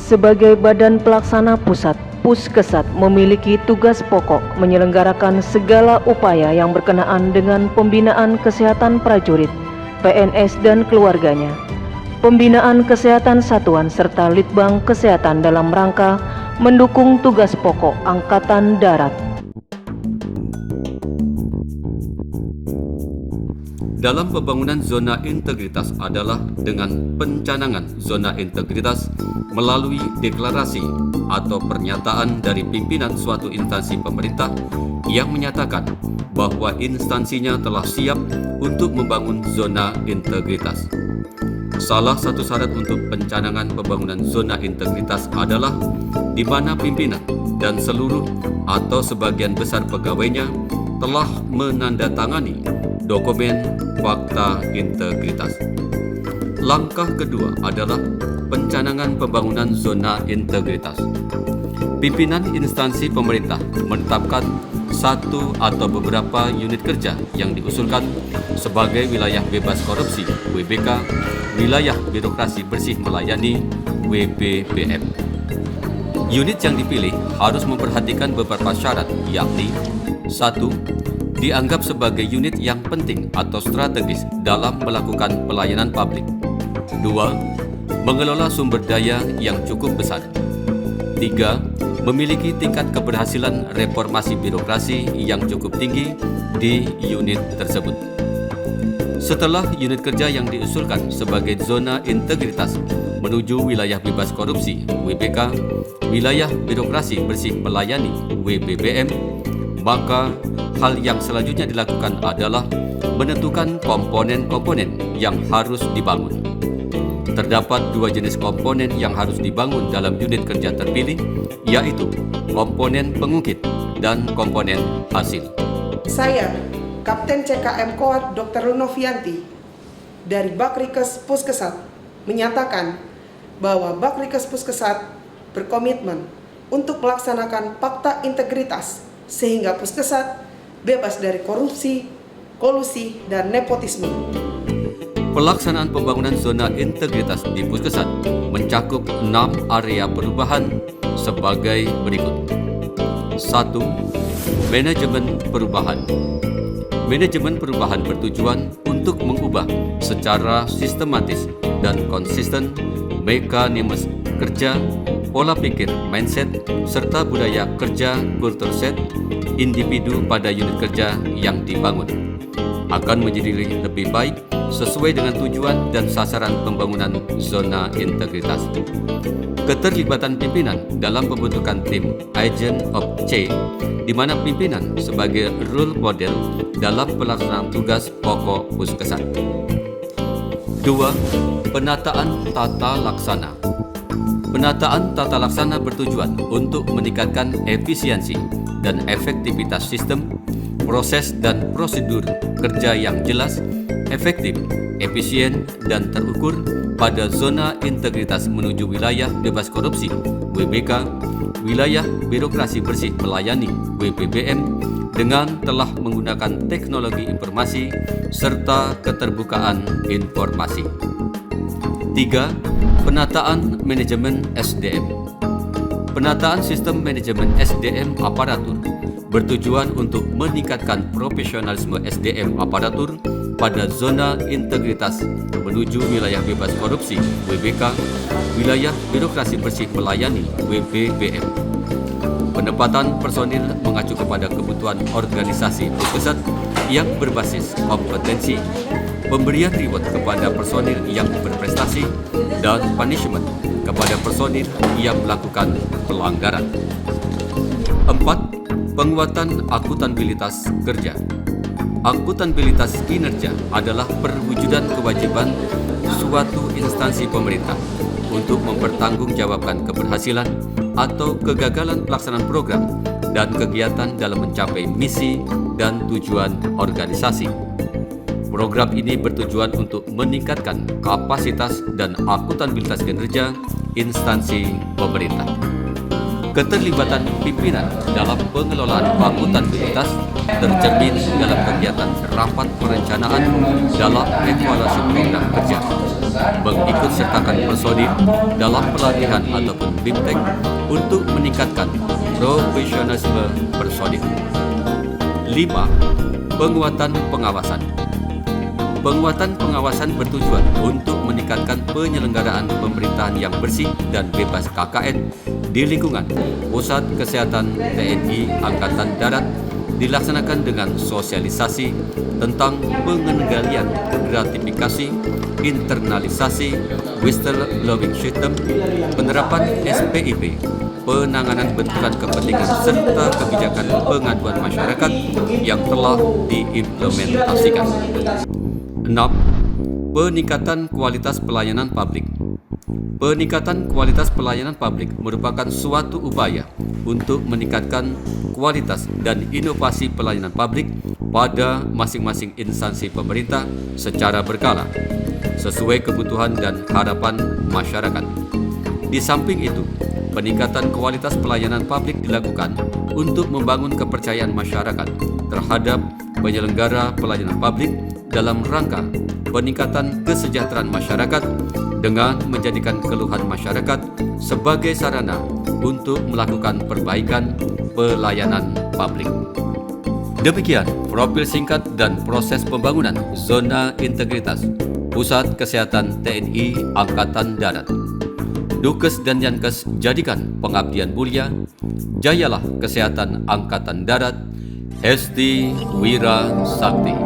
Sebagai badan pelaksana pusat, Puskesat memiliki tugas pokok menyelenggarakan segala upaya yang berkenaan dengan pembinaan kesehatan prajurit, PNS dan keluarganya, pembinaan kesehatan satuan serta litbang kesehatan dalam rangka mendukung tugas pokok Angkatan Darat. Dalam pembangunan zona integritas adalah dengan pencanangan zona integritas melalui deklarasi atau pernyataan dari pimpinan suatu instansi pemerintah yang menyatakan bahwa instansinya telah siap untuk membangun zona integritas. Salah satu syarat untuk pencanangan pembangunan zona integritas adalah di mana pimpinan dan seluruh atau sebagian besar pegawainya telah menandatangani dokumen fakta integritas. Langkah kedua adalah pencanangan pembangunan zona integritas. Pimpinan instansi pemerintah menetapkan satu atau beberapa unit kerja yang diusulkan sebagai wilayah bebas korupsi (WBK), wilayah birokrasi bersih melayani (WBBM). Unit yang dipilih harus memperhatikan beberapa syarat, yakni 1. Dianggap sebagai unit yang penting atau strategis dalam melakukan pelayanan publik. 2. Mengelola sumber daya yang cukup besar. 3. Memiliki tingkat keberhasilan reformasi birokrasi yang cukup tinggi di unit tersebut. Setelah unit kerja yang diusulkan sebagai zona integritas menuju wilayah bebas korupsi (WBK), wilayah birokrasi bersih melayani (WBBM), maka hal yang selanjutnya dilakukan adalah menentukan komponen-komponen yang harus dibangun. Terdapat dua jenis komponen yang harus dibangun dalam unit kerja terpilih, yaitu komponen pengungkit dan komponen hasil. Saya, Kapten CKM Koat Dr. Runovianti dari Bakrikes Puskesat menyatakan bahwa Bakrikes Puskesat berkomitmen untuk melaksanakan fakta integritas sehingga Puskesat bebas dari korupsi, kolusi, dan nepotisme. Pelaksanaan pembangunan zona integritas di Puskesat mencakup 6 area perubahan sebagai berikut. 1. Manajemen perubahan. Manajemen perubahan bertujuan untuk mengubah secara sistematis dan konsisten mekanisme kerja, pola pikir mindset, serta budaya kerja kultur set individu pada unit kerja yang dibangun. Akan menjadi lebih baik sesuai dengan tujuan dan sasaran pembangunan zona integritas. Keterlibatan pimpinan dalam pembentukan tim Agent of Change, di mana pimpinan sebagai role model dalam pelaksanaan tugas pokok Puskesat. 2. Penataan tata laksana. Penataan tata laksana bertujuan untuk meningkatkan efisiensi dan efektivitas sistem, proses dan prosedur kerja yang jelas, efektif, efisien, dan terukur pada zona integritas menuju wilayah bebas korupsi (WBK), wilayah birokrasi bersih melayani (WBBM) dengan telah menggunakan teknologi informasi serta keterbukaan informasi. 3. Penataan manajemen SDM. Penataan sistem manajemen SDM aparatur bertujuan untuk meningkatkan profesionalisme SDM aparatur pada zona integritas menuju wilayah bebas korupsi (WBK), wilayah birokrasi bersih melayani (WBBM). Penempatan personil mengacu kepada kebutuhan organisasi Puskesat yang berbasis kompetensi, pemberian reward kepada personil yang berprestasi, dan punishment kepada personil yang melakukan pelanggaran. 4. Penguatan akuntabilitas kerja. Akuntabilitas kinerja adalah perwujudan kewajiban suatu instansi pemerintah untuk mempertanggungjawabkan keberhasilan atau kegagalan pelaksanaan program dan kegiatan dalam mencapai misi dan tujuan organisasi. Program ini bertujuan untuk meningkatkan kapasitas dan akuntabilitas kinerja instansi pemerintah. Keterlibatan pimpinan dalam pengelolaan akuntabilitas tercermin dalam kegiatan rapat perencanaan dalam evaluasi program kerja, mengikutsertakan personil dalam pelatihan ataupun BIMTEK untuk meningkatkan profesionalisme personil. 5. Penguatan pengawasan. Penguatan pengawasan bertujuan untuk meningkatkan penyelenggaraan pemerintahan yang bersih dan bebas KKN di lingkungan Pusat Kesehatan TNI Angkatan Darat, dilaksanakan dengan sosialisasi tentang pengendalian gratifikasi, internalisasi, whistleblowing system, penerapan SPIP, penanganan benturan kepentingan serta kebijakan pengaduan masyarakat yang telah diimplementasikan. 6. Peningkatan kualitas pelayanan publik. Peningkatan kualitas pelayanan publik merupakan suatu upaya untuk meningkatkan kualitas dan inovasi pelayanan publik pada masing-masing instansi pemerintah secara berkala, sesuai kebutuhan dan harapan masyarakat. Di samping itu, peningkatan kualitas pelayanan publik dilakukan untuk membangun kepercayaan masyarakat terhadap penyelenggara pelayanan publik dalam rangka peningkatan kesejahteraan masyarakat dengan menjadikan keluhan masyarakat sebagai sarana untuk melakukan perbaikan pelayanan publik. Demikian profil singkat dan proses pembangunan Zona Integritas Pusat Kesehatan TNI Angkatan Darat. Dukes dan Yankes jadikan pengabdian mulia, jayalah kesehatan Angkatan Darat, Hesti Wira Sakti.